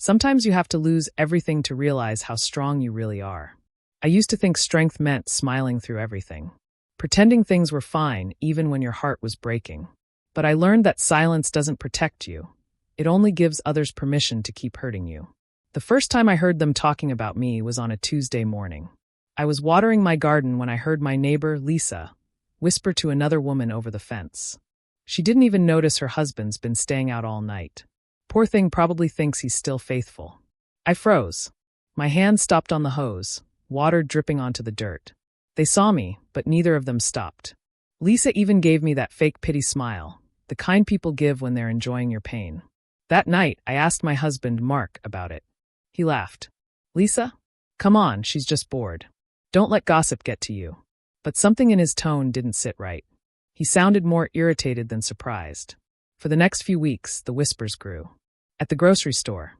Sometimes you have to lose everything to realize how strong you really are. I used to think strength meant smiling through everything, pretending things were fine even when your heart was breaking. But I learned that silence doesn't protect you. It only gives others permission to keep hurting you. The first time I heard them talking about me was on a Tuesday morning. I was watering my garden when I heard my neighbor, Lisa, whisper to another woman over the fence. She didn't even notice her husband's been staying out all night. Poor thing probably thinks he's still faithful. I froze. My hand stopped on the hose, water dripping onto the dirt. They saw me, but neither of them stopped. Lisa even gave me that fake pity smile, the kind people give when they're enjoying your pain. That night, I asked my husband, Mark, about it. He laughed. Lisa? Come on, she's just bored. Don't let gossip get to you. But something in his tone didn't sit right. He sounded more irritated than surprised. For the next few weeks, the whispers grew. At the grocery store,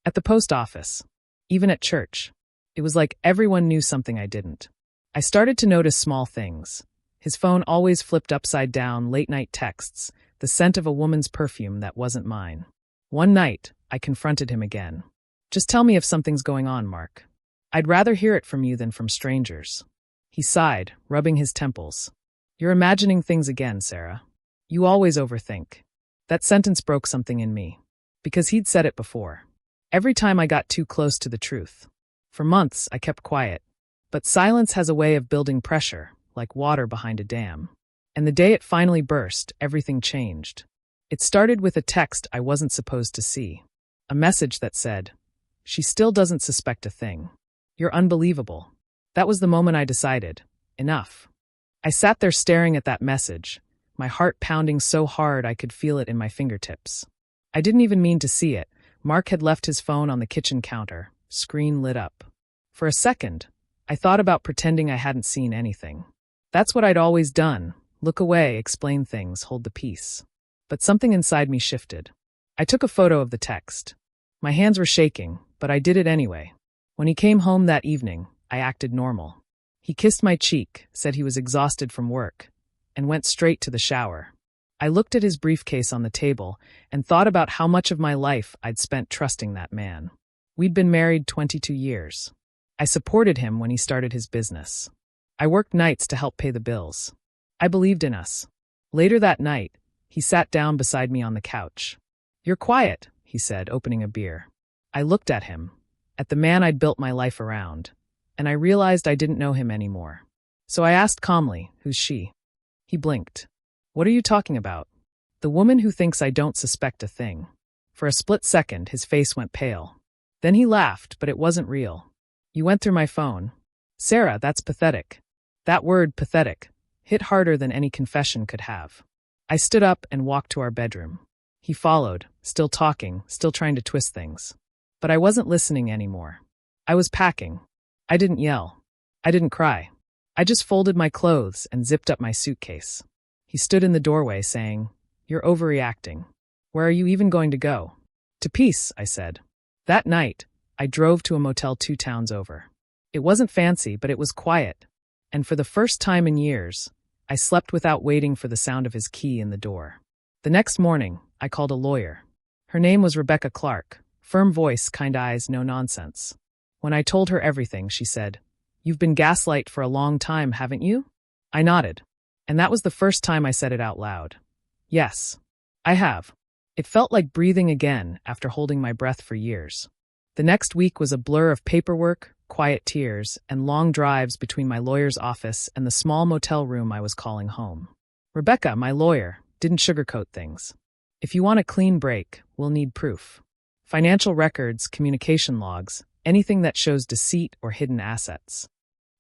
at the post office, even at church. It was like everyone knew something I didn't. I started to notice small things. His phone always flipped upside down, late-night texts, the scent of a woman's perfume that wasn't mine. One night, I confronted him again. Just tell me if something's going on, Mark. I'd rather hear it from you than from strangers. He sighed, rubbing his temples. You're imagining things again, Sarah. You always overthink. That sentence broke something in me. Because he'd said it before. Every time I got too close to the truth. For months, I kept quiet. But silence has a way of building pressure, like water behind a dam. And the day it finally burst, everything changed. It started with a text I wasn't supposed to see. A message that said, "She still doesn't suspect a thing. You're unbelievable." That was the moment I decided, enough. I sat there staring at that message, my heart pounding so hard I could feel it in my fingertips. I didn't even mean to see it. Mark had left his phone on the kitchen counter, screen lit up. For a second, I thought about pretending I hadn't seen anything. That's what I'd always done, look away, explain things, hold the peace. But something inside me shifted. I took a photo of the text. My hands were shaking, but I did it anyway. When he came home that evening, I acted normal. He kissed my cheek, said he was exhausted from work, and went straight to the shower. I looked at his briefcase on the table and thought about how much of my life I'd spent trusting that man. We'd been married 22 years. I supported him when he started his business. I worked nights to help pay the bills. I believed in us. Later that night, he sat down beside me on the couch. "You're quiet," he said, opening a beer. I looked at him, at the man I'd built my life around, and I realized I didn't know him anymore. So I asked calmly, "Who's she?" He blinked. "What are you talking about?" "The woman who thinks I don't suspect a thing." For a split second, his face went pale. Then he laughed, but it wasn't real. "You went through my phone." "Sarah, that's pathetic." That word, pathetic, hit harder than any confession could have. I stood up and walked to our bedroom. He followed, still talking, still trying to twist things. But I wasn't listening anymore. I was packing. I didn't yell. I didn't cry. I just folded my clothes and zipped up my suitcase. He stood in the doorway saying, "You're overreacting. Where are you even going to go?" "To peace," I said. That night, I drove to a motel 2 towns over. It wasn't fancy, but it was quiet. And for the first time in years, I slept without waiting for the sound of his key in the door. The next morning, I called a lawyer. Her name was Rebecca Clark. Firm voice, kind eyes, no nonsense. When I told her everything, she said, "You've been gaslight for a long time, haven't you?" I nodded. And that was the first time I said it out loud. "Yes, I have." It felt like breathing again after holding my breath for years. The next week was a blur of paperwork, quiet tears, and long drives between my lawyer's office and the small motel room I was calling home. Rebecca, my lawyer, didn't sugarcoat things. "If you want a clean break, we'll need proof. Financial records, communication logs, anything that shows deceit or hidden assets."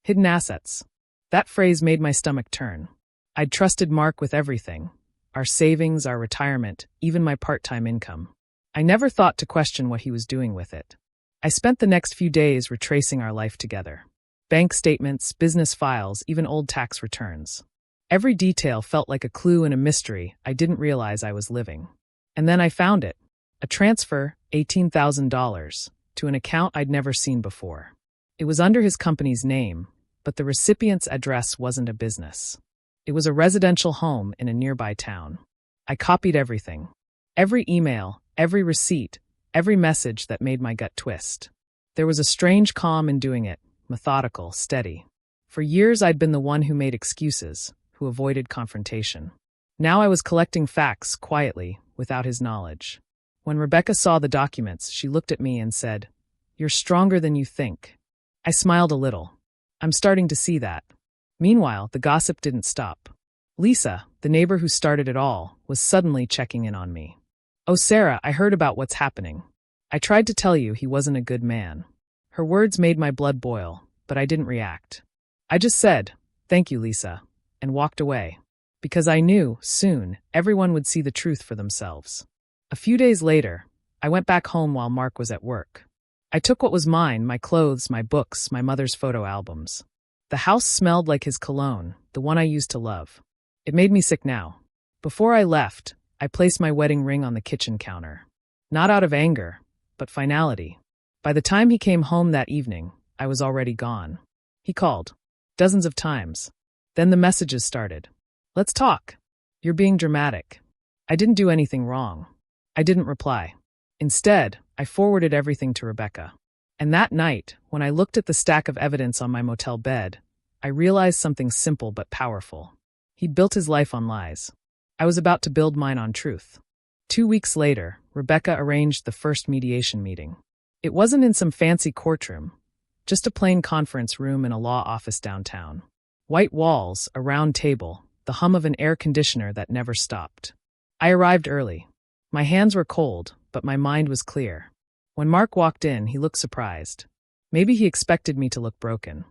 Hidden assets. That phrase made my stomach turn. I'd trusted Mark with everything. Our savings, our retirement, even my part-time income. I never thought to question what he was doing with it. I spent the next few days retracing our life together. Bank statements, business files, even old tax returns. Every detail felt like a clue in a mystery I didn't realize I was living. And then I found it. A transfer, $18,000, to an account I'd never seen before. It was under his company's name, but the recipient's address wasn't a business. It was a residential home in a nearby town. I copied everything. Every email, every receipt, every message that made my gut twist. There was a strange calm in doing it, methodical, steady. For years I'd been the one who made excuses, who avoided confrontation. Now I was collecting facts quietly, without his knowledge. When Rebecca saw the documents, she looked at me and said, "You're stronger than you think." I smiled a little. I'm starting to see that. Meanwhile, the gossip didn't stop. Lisa, the neighbor who started it all, was suddenly checking in on me. "Oh, Sarah, I heard about what's happening. I tried to tell you he wasn't a good man." Her words made my blood boil, but I didn't react. I just said, "Thank you, Lisa," and walked away. Because I knew, soon, everyone would see the truth for themselves. A few days later, I went back home while Mark was at work. I took what was mine, my clothes, my books, my mother's photo albums. The house smelled like his cologne, the one I used to love. It made me sick now. Before I left, I placed my wedding ring on the kitchen counter. Not out of anger, but finality. By the time he came home that evening, I was already gone. He called. Dozens of times. Then the messages started. "Let's talk. You're being dramatic." I didn't do anything wrong. I didn't reply. Instead, I forwarded everything to Rebecca. And that night, when I looked at the stack of evidence on my motel bed, I realized something simple but powerful. He'd built his life on lies. I was about to build mine on truth. 2 weeks later, Rebecca arranged the first mediation meeting. It wasn't in some fancy courtroom, just a plain conference room in a law office downtown. White walls, a round table, the hum of an air conditioner that never stopped. I arrived early. My hands were cold, but my mind was clear. When Mark walked in, he looked surprised. Maybe he expected me to look broken.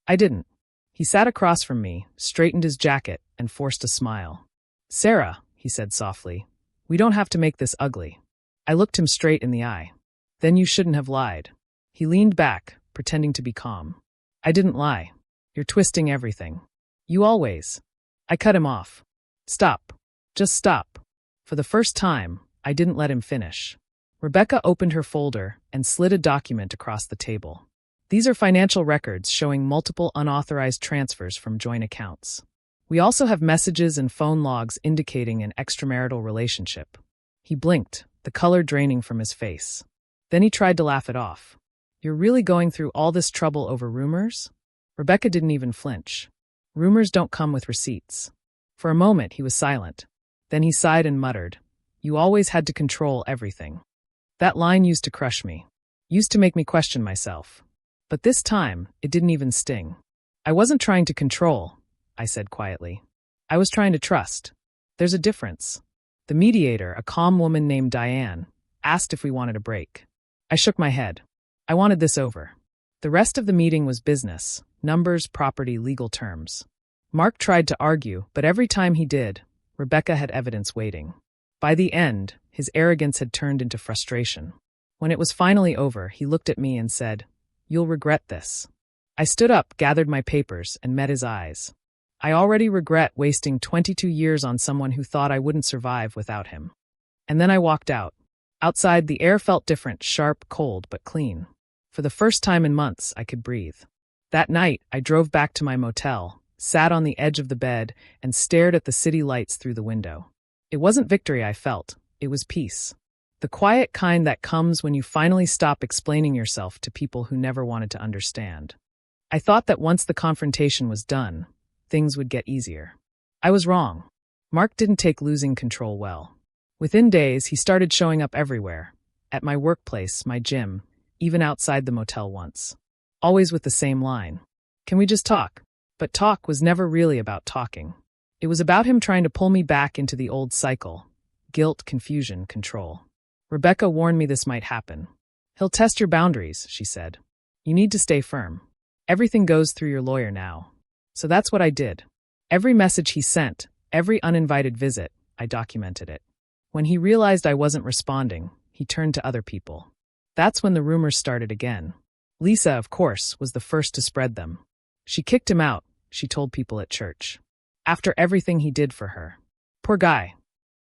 I didn't. He sat across from me, straightened his jacket, and forced a smile. "Sarah," he said softly, "we don't have to make this ugly." I looked him straight in the eye. "Then you shouldn't have lied." He leaned back, pretending to be calm. "I didn't lie. You're twisting everything. You always." I cut him off. "Stop. Just stop." For the first time, I didn't let him finish. Rebecca opened her folder and slid a document across the table. These are financial records showing multiple unauthorized transfers from joint accounts. We also have messages and phone logs indicating an extramarital relationship. He blinked, the color draining from his face. Then he tried to laugh it off. "You're really going through all this trouble over rumors?" Rebecca didn't even flinch. "Rumors don't come with receipts." For a moment, he was silent. Then he sighed and muttered, "You always had to control everything." That line used to crush me, used to make me question myself. But this time, it didn't even sting. "I wasn't trying to control," I said quietly. "I was trying to trust. There's a difference." The mediator, a calm woman named Diane, asked if we wanted a break. I shook my head. I wanted this over. The rest of the meeting was business, numbers, property, legal terms. Mark tried to argue, but every time he did, Rebecca had evidence waiting. By the end, his arrogance had turned into frustration. When it was finally over, he looked at me and said, "You'll regret this." I stood up, gathered my papers, and met his eyes. I already regret wasting 22 years on someone who thought I wouldn't survive without him. And then I walked out. Outside, the air felt different, sharp, cold, but clean. For the first time in months, I could breathe. That night, I drove back to my motel, sat on the edge of the bed, and stared at the city lights through the window. It wasn't victory I felt, it was peace. The quiet kind that comes when you finally stop explaining yourself to people who never wanted to understand. I thought that once the confrontation was done, things would get easier. I was wrong. Mark didn't take losing control well. Within days, he started showing up everywhere. At my workplace, my gym, even outside the motel once. Always with the same line. "Can we just talk?" But talk was never really about talking. It was about him trying to pull me back into the old cycle. Guilt, confusion, control. Rebecca warned me this might happen. "He'll test your boundaries," she said. "You need to stay firm. Everything goes through your lawyer now." So that's what I did. Every message he sent, every uninvited visit, I documented it. When he realized I wasn't responding, he turned to other people. That's when the rumors started again. Lisa, of course, was the first to spread them. She kicked him out, she told people at church. After everything he did for her. Poor guy.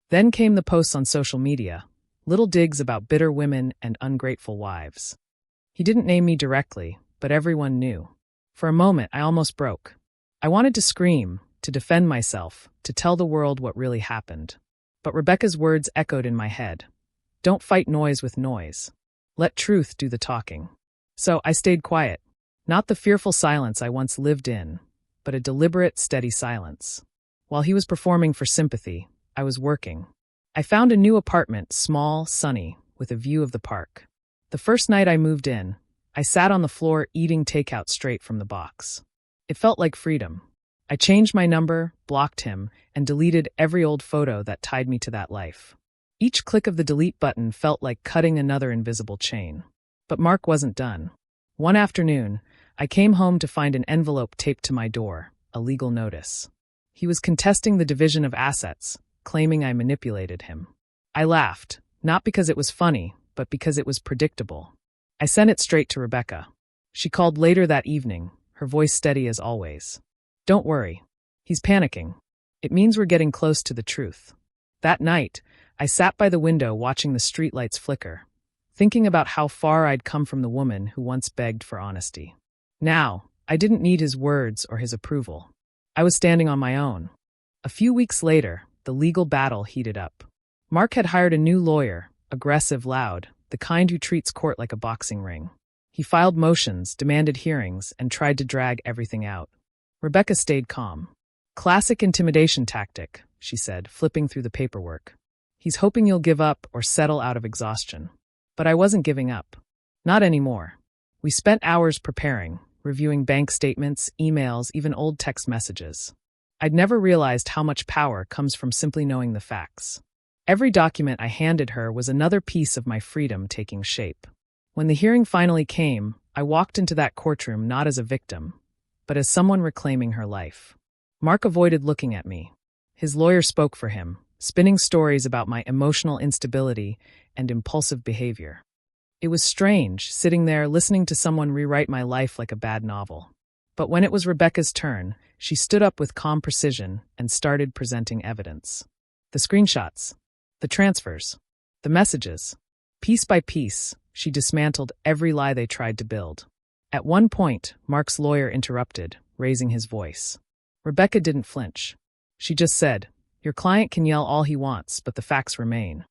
Then came the posts on social media, little digs about bitter women and ungrateful wives. He didn't name me directly, but everyone knew. For a moment, I almost broke. I wanted to scream, to defend myself, to tell the world what really happened. But Rebecca's words echoed in my head. "Don't fight noise with noise." Let truth do the talking. So I stayed quiet. Not the fearful silence I once lived in, but a deliberate, steady silence. While he was performing for sympathy, I was working. I found a new apartment, small, sunny, with a view of the park. The first night I moved in, I sat on the floor eating takeout straight from the box. It felt like freedom. I changed my number, blocked him, and deleted every old photo that tied me to that life. Each click of the delete button felt like cutting another invisible chain. But Mark wasn't done. One afternoon, I came home to find an envelope taped to my door, a legal notice. He was contesting the division of assets, claiming I manipulated him. I laughed, not because it was funny, but because it was predictable. I sent it straight to Rebecca. She called later that evening, her voice steady as always. Don't worry. He's panicking. It means we're getting close to the truth. That night, I sat by the window watching the streetlights flicker, thinking about how far I'd come from the woman who once begged for honesty. Now, I didn't need his words or his approval. I was standing on my own. A few weeks later, the legal battle heated up. Mark had hired a new lawyer, aggressive, loud, the kind who treats court like a boxing ring. He filed motions, demanded hearings, and tried to drag everything out. Rebecca stayed calm. Classic intimidation tactic, she said, flipping through the paperwork. He's hoping you'll give up or settle out of exhaustion. But I wasn't giving up. Not anymore. We spent hours preparing, reviewing bank statements, emails, even old text messages. I'd never realized how much power comes from simply knowing the facts. Every document I handed her was another piece of my freedom taking shape. When the hearing finally came, I walked into that courtroom not as a victim, but as someone reclaiming her life. Mark avoided looking at me. His lawyer spoke for him, spinning stories about my emotional instability and impulsive behavior. It was strange, sitting there listening to someone rewrite my life like a bad novel. But when it was Rebecca's turn, she stood up with calm precision and started presenting evidence. The screenshots, the transfers, the messages. Piece by piece, she dismantled every lie they tried to build. At one point, Mark's lawyer interrupted, raising his voice. Rebecca didn't flinch. She just said, "Your client can yell all he wants, but the facts remain."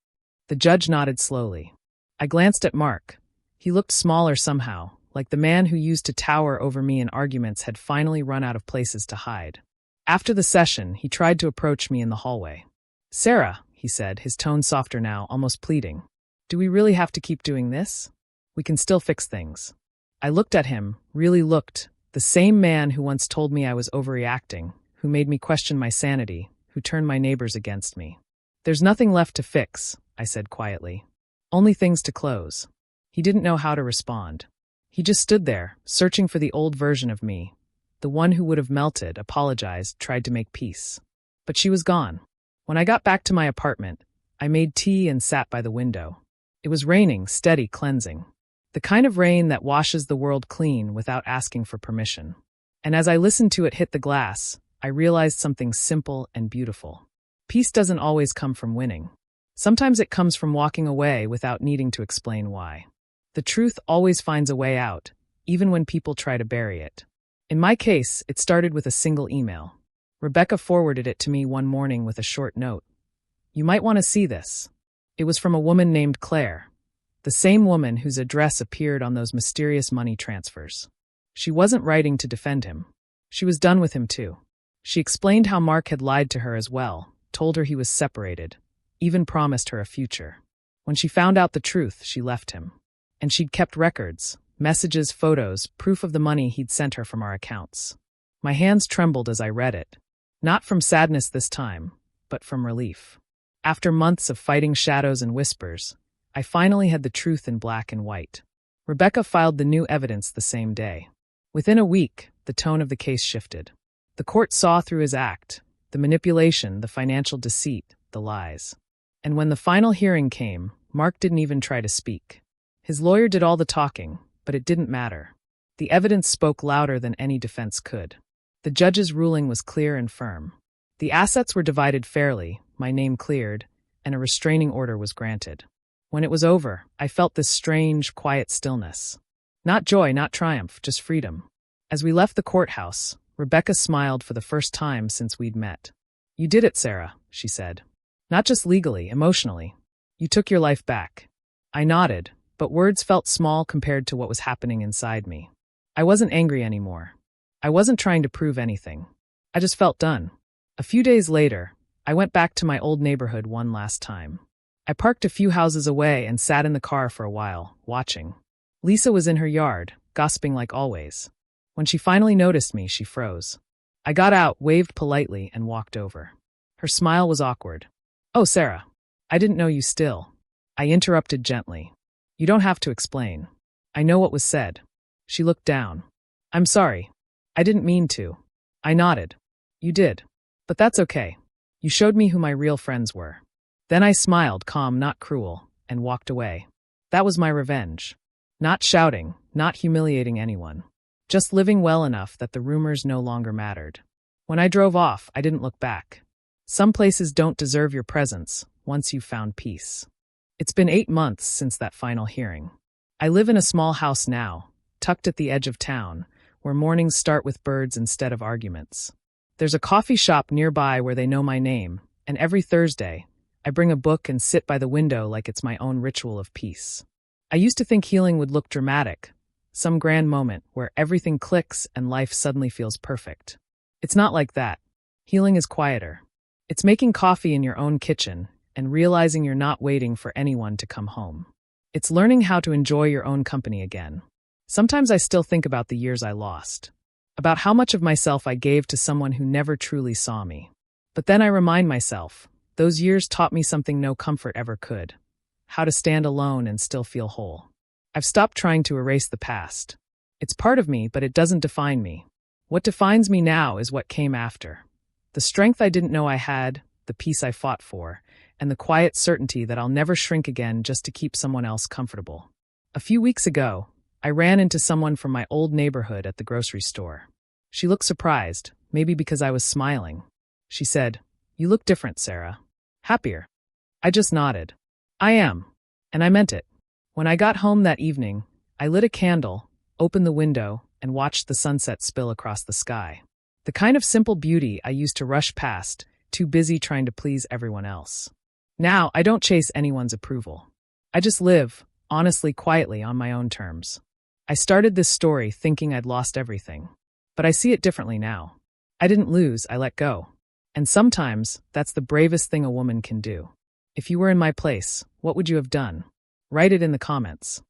The judge nodded slowly. I glanced at Mark. He looked smaller somehow, like the man who used to tower over me in arguments had finally run out of places to hide. After the session, he tried to approach me in the hallway. "Sarah," he said, his tone softer now, almost pleading. "Do we really have to keep doing this? We can still fix things." I looked at him, really looked, the same man who once told me I was overreacting, who made me question my sanity, who turned my neighbors against me. "There's nothing left to fix," I said quietly. "Only things to close." He didn't know how to respond. He just stood there, searching for the old version of me, the one who would have melted, apologized, tried to make peace. But she was gone. When I got back to my apartment, I made tea and sat by the window. It was raining, steady, cleansing. The kind of rain that washes the world clean without asking for permission. And as I listened to it hit the glass, I realized something simple and beautiful. Peace doesn't always come from winning. Sometimes it comes from walking away without needing to explain why. The truth always finds a way out, even when people try to bury it. In my case, it started with a single email. Rebecca forwarded it to me one morning with a short note. "You might want to see this." It was from a woman named Claire, the same woman whose address appeared on those mysterious money transfers. She wasn't writing to defend him. She was done with him too. She explained how Mark had lied to her as well, told her he was separated, even promised her a future. When she found out the truth, she left him. And she'd kept records, messages, photos, proof of the money he'd sent her from our accounts. My hands trembled as I read it. Not from sadness this time, but from relief. After months of fighting shadows and whispers, I finally had the truth in black and white. Rebecca filed the new evidence the same day. Within a week, the tone of the case shifted. The court saw through his act, the manipulation, the financial deceit, the lies. And when the final hearing came, Mark didn't even try to speak. His lawyer did all the talking, but it didn't matter. The evidence spoke louder than any defense could. The judge's ruling was clear and firm. The assets were divided fairly, my name cleared, and a restraining order was granted. When it was over, I felt this strange, quiet stillness. Not joy, not triumph, just freedom. As we left the courthouse, Rebecca smiled for the first time since we'd met. "You did it, Sarah," she said. "Not just legally, emotionally. You took your life back." I nodded, but words felt small compared to what was happening inside me. I wasn't angry anymore. I wasn't trying to prove anything. I just felt done. A few days later, I went back to my old neighborhood one last time. I parked a few houses away and sat in the car for a while, watching. Lisa was in her yard, gossiping like always. When she finally noticed me, she froze. I got out, waved politely, and walked over. Her smile was awkward. "Oh, Sarah. I didn't know you still." I interrupted gently. "You don't have to explain. I know what was said." She looked down. "I'm sorry. I didn't mean to." I nodded. "You did. But that's okay. You showed me who my real friends were." Then I smiled, calm, not cruel, and walked away. That was my revenge. Not shouting, not humiliating anyone. Just living well enough that the rumors no longer mattered. When I drove off, I didn't look back. Some places don't deserve your presence once you've found peace. It's been 8 months since that final hearing. I live in a small house now, tucked at the edge of town, where mornings start with birds instead of arguments. There's a coffee shop nearby where they know my name, and every Thursday, I bring a book and sit by the window like it's my own ritual of peace. I used to think healing would look dramatic, some grand moment where everything clicks and life suddenly feels perfect. It's not like that. Healing is quieter. It's making coffee in your own kitchen and realizing you're not waiting for anyone to come home. It's learning how to enjoy your own company again. Sometimes I still think about the years I lost, about how much of myself I gave to someone who never truly saw me. But then I remind myself, those years taught me something no comfort ever could: how to stand alone and still feel whole. I've stopped trying to erase the past. It's part of me, but it doesn't define me. What defines me now is what came after. The strength I didn't know I had, the peace I fought for, and the quiet certainty that I'll never shrink again just to keep someone else comfortable. A few weeks ago, I ran into someone from my old neighborhood at the grocery store. She looked surprised, maybe because I was smiling. She said, "You look different, Sarah." "Happier." I just nodded. "I am." And I meant it. When I got home that evening, I lit a candle, opened the window, and watched the sunset spill across the sky. The kind of simple beauty I used to rush past, too busy trying to please everyone else. Now, I don't chase anyone's approval. I just live, honestly, quietly, on my own terms. I started this story thinking I'd lost everything. But I see it differently now. I didn't lose, I let go. And sometimes, that's the bravest thing a woman can do. If you were in my place, what would you have done? Write it in the comments.